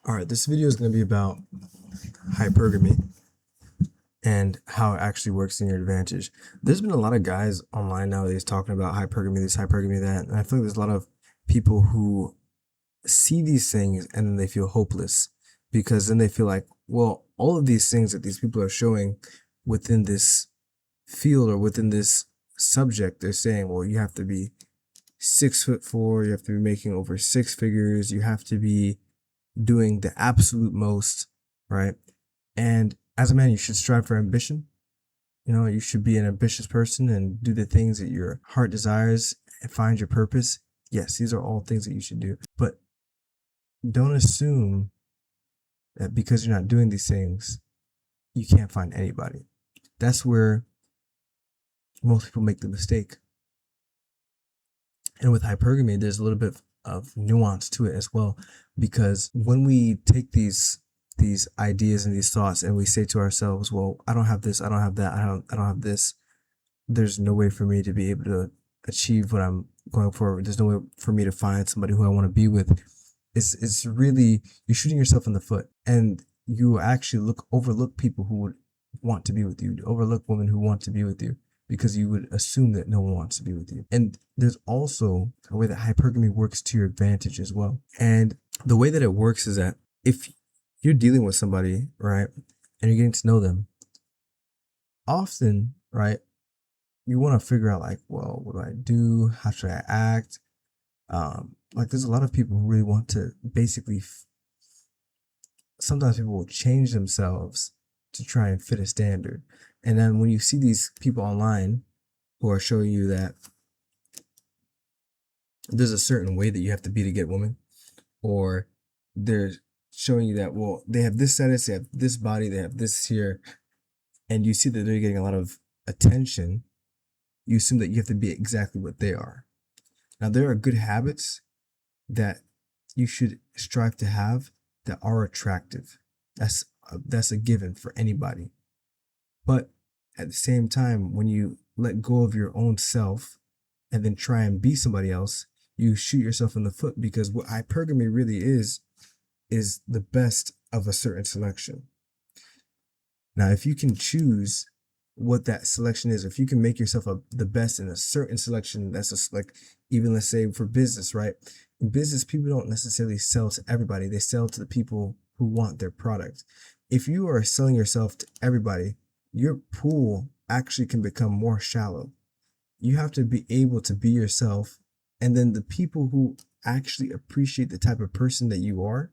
All right, this video is going to be about hypergamy and how it actually works in your advantage. There's been a lot of guys online nowadays talking about hypergamy, this, hypergamy, that, and I feel like there's a lot of people who see these things and then they feel hopeless because then they feel like, well, all of these things that these people are showing within this field or within this subject, they're saying, well, you have to be 6'4", you have to be making over six figures, you have to be doing the absolute most, right? And as a man, you should strive for ambition. You know, you should be an ambitious person and do the things that your heart desires and find your purpose. Yes, these are all things that you should do. But don't assume that because you're not doing these things, you can't find anybody. That's where most people make the mistake. And with hypergamy, there's a little bit of nuance to it as well, because when we take these ideas and these thoughts and we say to ourselves, well, I don't have this, I don't have that, I don't have this, there's no way for me to be able to achieve what I'm going for. There's no way for me to find somebody who I want to be with. It's really, you're shooting yourself in the foot, and you actually overlook people who would want to be with you, overlook women who want to be with you, because you would assume that no one wants to be with you. And there's also a way that hypergamy works to your advantage as well. And the way that it works is that if you're dealing with somebody, right, and you're getting to know them, often, right, you want to figure out like, well, what do I do? How should I act? Like there's a lot of people who really want to basically, sometimes people will change themselves to try and fit a standard. And then when you see these people online who are showing you that there's a certain way that you have to be to get women, or they're showing you that, well, they have this status, they have this body, they have this here, and you see that they're getting a lot of attention, you assume that you have to be exactly what they are. Now, there are good habits that you should strive to have that are attractive. That's a given for anybody. But at the same time, when you let go of your own self and then try and be somebody else, you shoot yourself in the foot, because what hypergamy really is the best of a certain selection. Now, if you can choose what that selection is, if you can make yourself the best in a certain selection, that's just like, even let's say for business, right? In business, people don't necessarily sell to everybody. They sell to the people who want their product. If you are selling yourself to everybody, your pool actually can become more shallow. You have to be able to be yourself, and then the people who actually appreciate the type of person that you are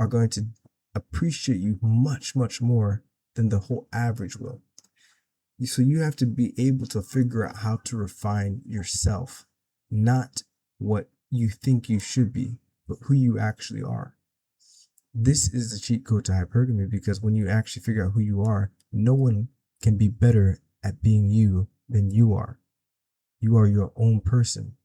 going to appreciate you much, much more than the whole average will. So you have to be able to figure out how to refine yourself, not what you think you should be, but who you actually are. This is the cheat code to hypergamy, because when you actually figure out who you are, no one can be better at being you than you are. You are your own person.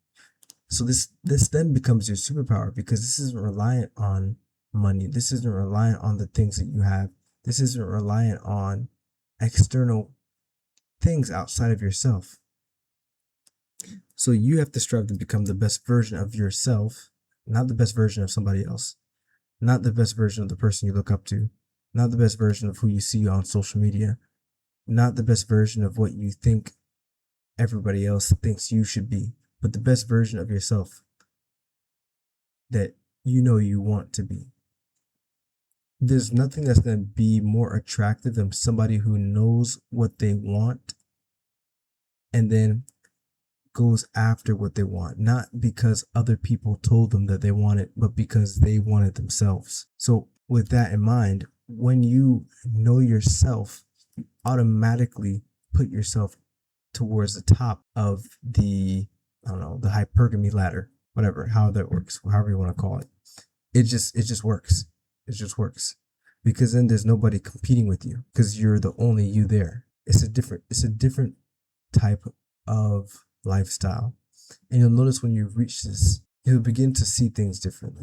So this then becomes your superpower, because this isn't reliant on money. This isn't reliant on the things that you have. This isn't reliant on external things outside of yourself. So you have to strive to become the best version of yourself, not the best version of somebody else, not the best version of the person you look up to, not the best version of who you see on social media, not the best version of what you think everybody else thinks you should be, but the best version of yourself that you know you want to be. There's nothing that's going to be more attractive than somebody who knows what they want and then goes after what they want, not because other people told them that they want it, but because they want it themselves. So with that in mind, when you know yourself, you automatically put yourself towards the top of the hypergamy ladder, whatever, how that works, however you want to call it. It just works. It just works, because then there's nobody competing with you, because you're the only you there. It's a different type of lifestyle. And you'll notice when you reach this, you'll begin to see things differently.